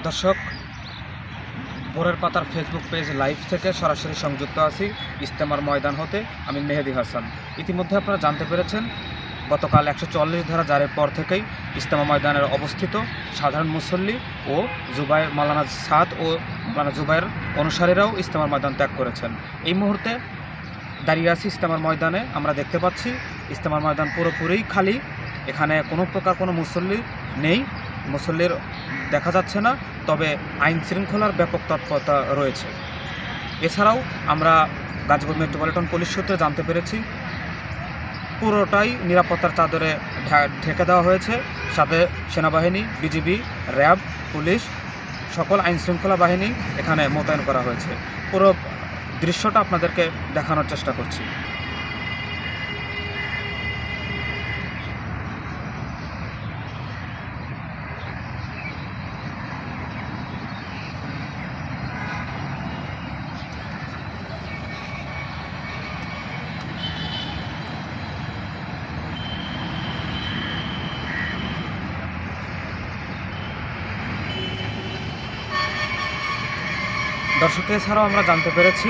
দর্শক, ভোরের পাতার ফেসবুক পেজ লাইভ থেকে সরাসরি সংযুক্ত আছি ইজতেমার ময়দান হতে। আমি মেহেদি হাসান। ইতিমধ্যে আপনারা জানতে পেরেছেন, গতকাল 144 ধারা জারির পর থেকেই ইজতেমা ময়দানের অবস্থিত সাধারণ মুসল্লি ও মাওলানা সাদ ও মাওলানা জুবাইর অনুসারীরাও ইজতেমার ময়দান ত্যাগ করেছেন। এই মুহূর্তে দাঁড়িয়ে আছি ইজতেমার ময়দানে। আমরা দেখতে পাচ্ছি ইজতেমার ময়দান পুরোপুরি খালি। এখানে কোনো প্রকার কোনো মুসল্লি নেই, মুসল্লির দেখা যাচ্ছে না। তবে আইন শৃঙ্খলার ব্যাপক তৎপরতা রয়েছে। এছাড়াও আমরা গাজীপুর মেট্রোপলিটন পুলিশ সূত্রে জানতে পেরেছি, পুরোটাই নিরাপত্তার চাদরে ঢেকে দেওয়া হয়েছে। সাথে সেনাবাহিনী, বিজিবি, র্যাব, পুলিশ, সকল আইন শৃঙ্খলা বাহিনী এখানে মোতায়েন করা হয়েছে। পুরো দৃশ্যটা আপনাদেরকে দেখানোর চেষ্টা করছি। দর্শক, এছাড়াও আমরা জানতে পেরেছি,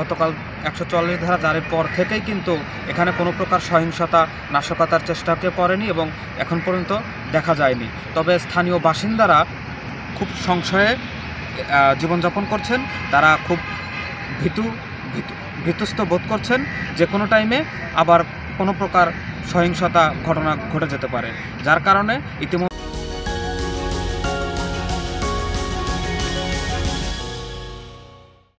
গতকাল 144 ধারা জারির পর থেকেই কিন্তু এখানে কোনো প্রকার সহিংসতা, নাশকতার চেষ্টা কেউ করেনি এবং এখন পর্যন্ত দেখা যায়নি। তবে স্থানীয় বাসিন্দারা খুব সংশয়ে জীবনযাপন করছেন। তারা খুব ভীতস্ত বোধ করছেন, যে কোনো টাইমে আবার কোনো প্রকার সহিংসতা ঘটনা ঘটে যেতে পারে, যার কারণে ইতিমধ্যে